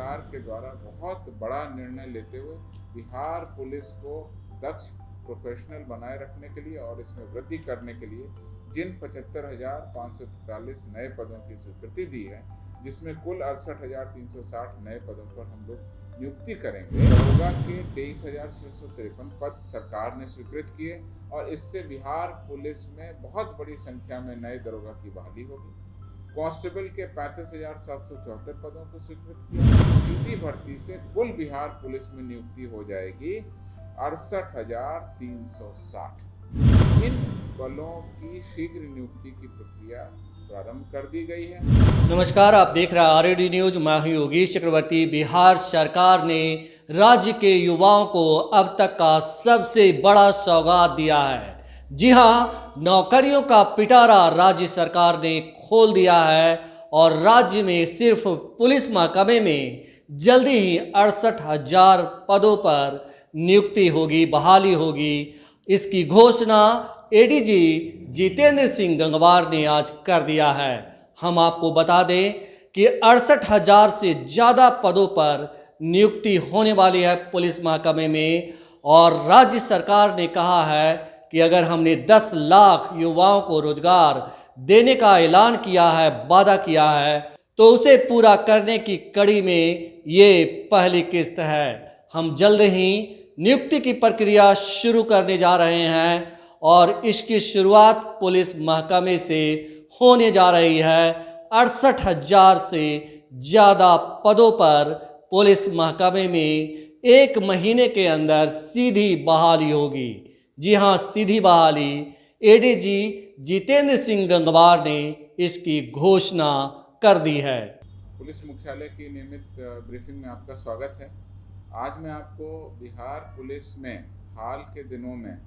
सरकार के द्वारा बहुत बड़ा निर्णय लेते हुए बिहार पुलिस को दक्ष प्रोफेशनल बनाए रखने के लिए और इसमें वृद्धि करने के लिए जिन 75,543 नए पदों की स्वीकृति दी है, जिसमें कुल 68,360 नए पदों पर हम लोग नियुक्ति करेंगे। दरोगा के 23,653 पद सरकार ने स्वीकृत किए और इससे बिहार पुलिस में बहुत बड़ी संख्या में नए दरोगा की बहाली होगी। कांस्टेबल के 35,774 पदों को स्वीकृत किया। सीधी भर्ती से कुल बिहार पुलिस में नियुक्ति हो जाएगी 68,360। इन बलों की शीघ्र नियुक्ति की प्रक्रिया प्रारंभ कर दी गई है। नमस्कार, आप देख रहे हैं आरएडी न्यूज। मैं हूं योगेश चक्रवर्ती। बिहार सरकार ने राज्य के युवाओं को अब तक का सबसे बड़ा सौगात दिया है। जी हां, नौकरियों का पिटारा राज्य सरकार ने खोल दिया है और राज्य में सिर्फ पुलिस महकमे में जल्दी ही 68,000 पदों पर नियुक्ति होगी, बहाली होगी। इसकी घोषणा एडीजी जितेंद्र सिंह गंगवार ने आज कर दिया है। हम आपको बता दें कि 68,000 से ज़्यादा पदों पर नियुक्ति होने वाली है पुलिस महकमे में और राज्य सरकार ने कहा है कि अगर हमने 10 लाख युवाओं को रोजगार देने का ऐलान किया है, वादा किया है, तो उसे पूरा करने की कड़ी में ये पहली किस्त है। हम जल्द ही नियुक्ति की प्रक्रिया शुरू करने जा रहे हैं और इसकी शुरुआत पुलिस महकमे से होने जा रही है। 68,000 से ज़्यादा पदों पर पुलिस महकमे में 1 महीने के अंदर सीधी बहाली होगी। जी हां, सीधी बहाली। एडीजी जितेंद्र सिंह गंगवार ने इसकी घोषणा कर दी है। पुलिस मुख्यालय की नियमित ब्रीफिंग में आपका स्वागत है। आज मैं आपको बिहार पुलिस में हाल के दिनों में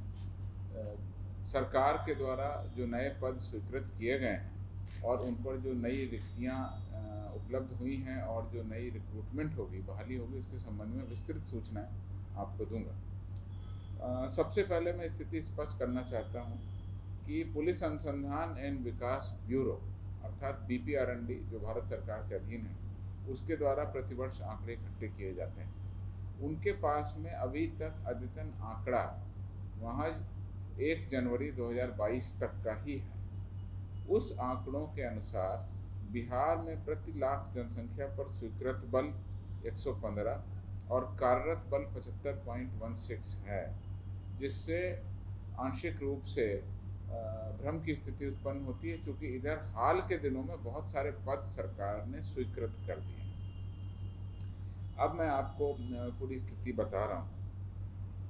सरकार के द्वारा जो नए पद स्वीकृत किए गए हैं और उन पर जो नई रिक्तियां उपलब्ध हुई हैं और जो नई रिक्रूटमेंट होगी, बहाली होगी, उसके संबंध में विस्तृत सूचनाएं आपको दूंगा। सबसे पहले मैं स्थिति स्पष्ट करना चाहता हूं कि पुलिस अनुसंधान एवं विकास ब्यूरो अर्थात BPRND जो भारत सरकार के अधीन है, उसके द्वारा प्रतिवर्ष आंकड़े इकट्ठे किए जाते हैं। उनके पास में अभी तक अद्यतन आंकड़ा महज 1 जनवरी 2022 तक का ही है। उस आंकड़ों के अनुसार बिहार में प्रति लाख जनसंख्या पर स्वीकृत बल 115 और कार्यरत बल 75.16 है, जिससे आंशिक रूप से भ्रम की स्थिति उत्पन्न होती है, क्योंकि इधर हाल के दिनों में बहुत सारे पद सरकार ने स्वीकृत कर दिए। अब मैं आपको पूरी स्थिति बता रहा हूँ।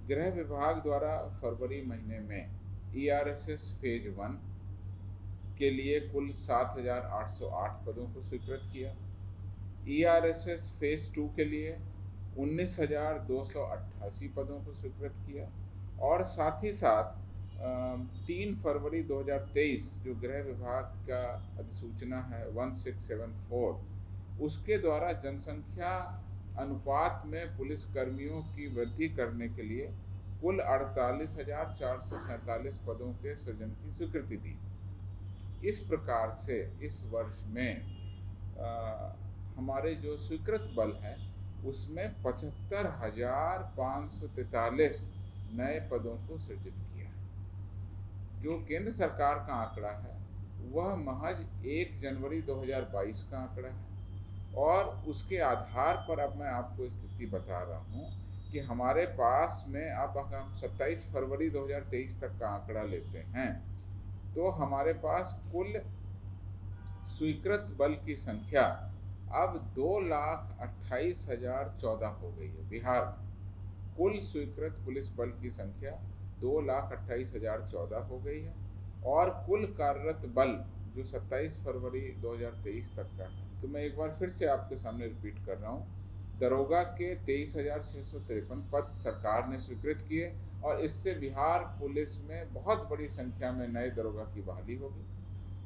गृह विभाग द्वारा फरवरी महीने में ERSS फेज 1 के लिए कुल 7,808 पदों को स्वीकृत किया। ERSS फेज 2 के लिए 19,288 पदों को स्वीकृत किया और साथ ही साथ 3 फरवरी 2023 जो गृह विभाग का अधिसूचना है 1674, उसके द्वारा जनसंख्या अनुपात में पुलिस कर्मियों की वृद्धि करने के लिए कुल 48,447 पदों के सृजन की स्वीकृति दी। इस प्रकार से इस वर्ष में हमारे जो स्वीकृत बल है उसमें 75,543 नए पदों को सृजित किया है। जो केंद्र सरकार का आंकड़ा है वह महज 1 जनवरी 2022 का आंकड़ा है और उसके आधार पर अब मैं आपको स्थिति बता रहा हूं कि हमारे पास में अब हम 27 फरवरी 2023 तक का आंकड़ा लेते हैं तो हमारे पास कुल स्वीकृत बल की संख्या अब 2,28,014 हो गई है। बिहार में कुल स्वीकृत पुलिस बल की संख्या 2,28,014 हो गई है और कुल कार्यरत बल जो 27 फरवरी 2023 तक का है। तो मैं एक बार फिर से आपके सामने रिपीट कर रहा हूँ। दरोगा के 23,653 पद सरकार ने स्वीकृत किए और इससे बिहार पुलिस में बहुत बड़ी संख्या में नए दरोगा की बहाली होगी।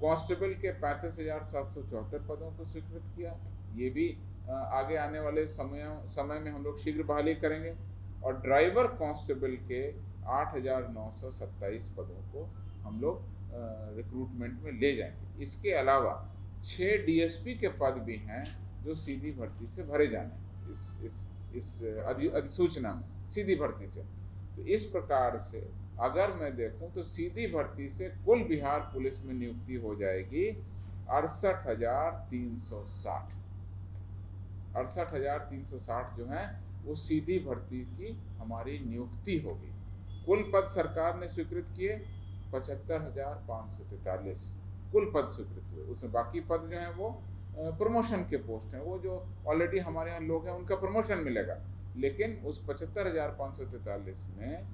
कांस्टेबल के 35,774 पदों को स्वीकृत किया, ये भी आगे आने वाले समय में हम लोग शीघ्र बहाली करेंगे। और ड्राइवर कांस्टेबल के 8,927 पदों को हम लोग रिक्रूटमेंट में ले जाएंगे। इसके अलावा 6 DSP के पद भी हैं जो सीधी भर्ती से भरे जाने हैं। इस अधिसूचना में, सीधी भर्ती से। तो इस प्रकार से अगर मैं देखूं तो सीधी भर्ती से कुल बिहार पुलिस में नियुक्ति हो जाएगी 68,360। 68,360 जो है वो सीधी भर्ती की हमारी नियुक्ति होगी। कुल पद सरकार ने स्वीकृत किए 75,543 कुल पद स्वीकृत हुए। उसमें बाकी पद जो हैं वो प्रमोशन के पोस्ट हैं, वो जो ऑलरेडी हमारे यहाँ लोग हैं उनका प्रमोशन मिलेगा। लेकिन उस 75,543 में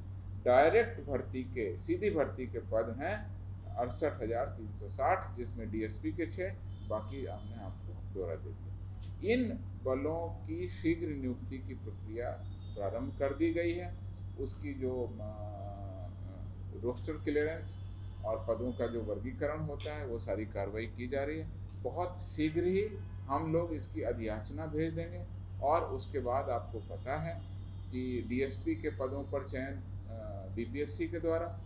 डायरेक्ट भर्ती के, सीधी भर्ती के पद हैं 68,360, जिसमें डीएसपी के 6, बाकी हमने आपको ब्यौरा दे दिया। इन बलों की शीघ्र नियुक्ति की प्रक्रिया प्रारंभ कर दी गई है। उसकी जो रोस्टर क्लियरेंस और पदों का जो वर्गीकरण होता है वो सारी कार्रवाई की जा रही है। बहुत शीघ्र ही हम लोग इसकी अधियाचना भेज देंगे और उसके बाद आपको पता है कि डीएसपी के पदों पर चयन बीपीएससी के द्वारा,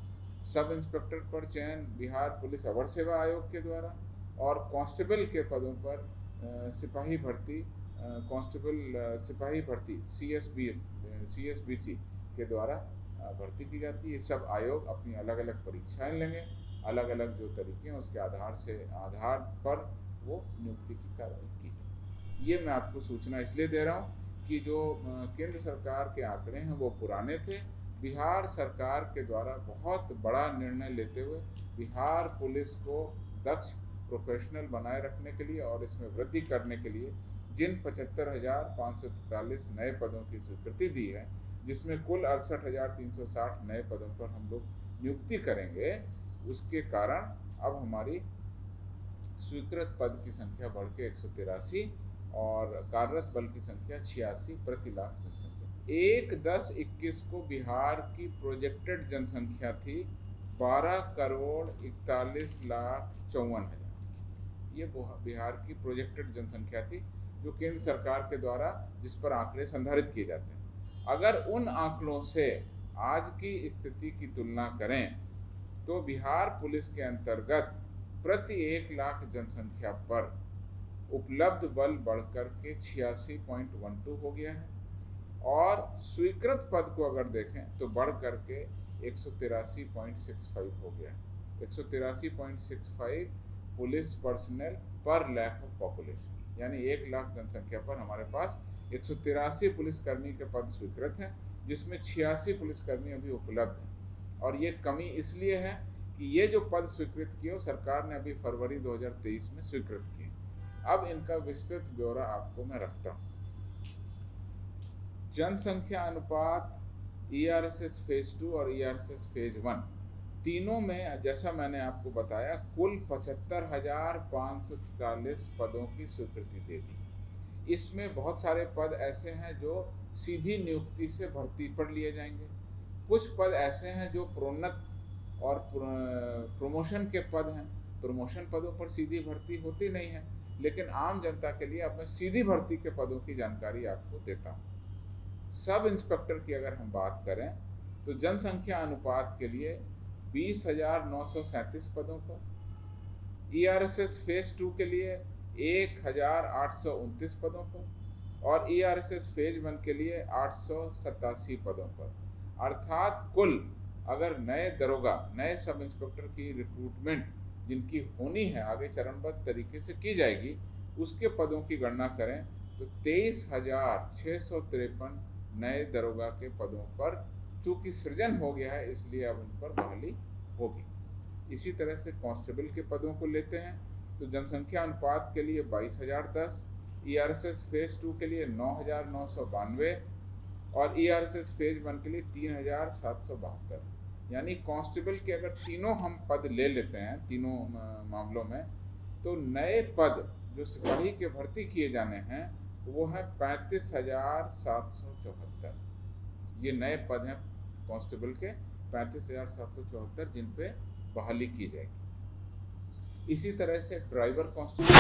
सब इंस्पेक्टर पर चयन बिहार पुलिस अवर सेवा आयोग के द्वारा, और कांस्टेबल के पदों पर सिपाही भर्ती, कांस्टेबल सिपाही भर्ती सीएसबीसी के द्वारा भर्ती की जाती है। ये सब आयोग अपनी अलग अलग परीक्षाएं लेंगे, अलग अलग जो तरीके हैं उसके आधार पर वो नियुक्ति की कार्रवाई की जाएगी। ये मैं आपको सूचना इसलिए दे रहा हूँ कि जो केंद्र सरकार के आंकड़े हैं वो पुराने थे। बिहार सरकार के द्वारा बहुत बड़ा निर्णय लेते हुए बिहार पुलिस को दक्ष, प्रोफेशनल बनाए रखने के लिए और इसमें वृद्धि करने के लिए जिन 75,543 नए पदों की स्वीकृति दी है, जिसमें कुल 68,360 नए पदों पर हम लोग नियुक्ति करेंगे, उसके कारण अब हमारी स्वीकृत पद की संख्या बढ़ के 183 और कार्यरत बल की संख्या 86 प्रति लाख जनसंख्या। 1/10/21 को बिहार की प्रोजेक्टेड जनसंख्या थी 12,41,54,000। ये बिहार की प्रोजेक्टेड जनसंख्या थी जो केंद्र सरकार के द्वारा जिस पर आंकड़े संधारित किए जाते हैं। अगर उन आंकड़ों से आज की स्थिति की तुलना करें तो बिहार पुलिस के अंतर्गत प्रति 1 लाख जनसंख्या पर उपलब्ध बल बढ़कर के 86.12 हो गया है और स्वीकृत पद को अगर देखें तो बढ़ करके 183.65 हो गया है। 183.65 पुलिस पर्सनल पर लाख ऑफ पॉपुलेशन, यानी 1 लाख जनसंख्या पर हमारे पास 183 पुलिसकर्मी के पद स्वीकृत हैं, जिसमें 86 पुलिसकर्मी अभी उपलब्ध हैं। और ये कमी इसलिए है कि ये जो पद स्वीकृत किए सरकार ने अभी फरवरी 2023 में स्वीकृत किए। अब इनका विस्तृत ब्यौरा आपको मैं रखता हूँ। जनसंख्या अनुपात ईआरएसएस फेज 2 और ईआरएसएस फेज 1 तीनों में, जैसा मैंने आपको बताया, कुल 75,543 पदों की स्वीकृति दे दी। इसमें बहुत सारे पद ऐसे हैं जो सीधी नियुक्ति से भर्ती पर लिए जाएंगे, कुछ पद ऐसे हैं जो प्रोन्नत और प्रमोशन के पद हैं। प्रमोशन पदों पर सीधी भर्ती होती नहीं है, लेकिन आम जनता के लिए अब मैं सीधी भर्ती के पदों की जानकारी आपको देता हूँ। सब इंस्पेक्टर की अगर हम बात करें तो जनसंख्या अनुपात के लिए 20,937 पदों पर, ईआरएसएस फेज 2 के लिए 1,829 पदों पर और ईआरएसएस फेज 1 के लिए 887 पदों पर। अर्थात कुल अगर नए दरोगा, नए सब इंस्पेक्टर की रिक्रूटमेंट जिनकी होनी है, आगे चरणबद्ध तरीके से की जाएगी, उसके पदों की गणना करें तो 23,653 नए दरोगा के पदों पर चूंकि सृजन हो गया है, इसलिए अब उन पर बहाली होगी। इसी तरह से कांस्टेबल के पदों को लेते हैं तो जनसंख्या अनुपात के लिए 22,010, ईआरएसएस फेज 2 के लिए 9,992 और ईआरएसएस फेज 1 के लिए 3,772। यानी कांस्टेबल के अगर तीनों हम पद ले लेते हैं, तीनों मामलों में, तो नए पद जो सिपाही के भर्ती किए जाने हैं वो है 35,774। ये नए पद हैं कांस्टेबल के 35,774 जिन पे बहाली की जाएगी। इसी तरह से ड्राइवर कांस्टेबल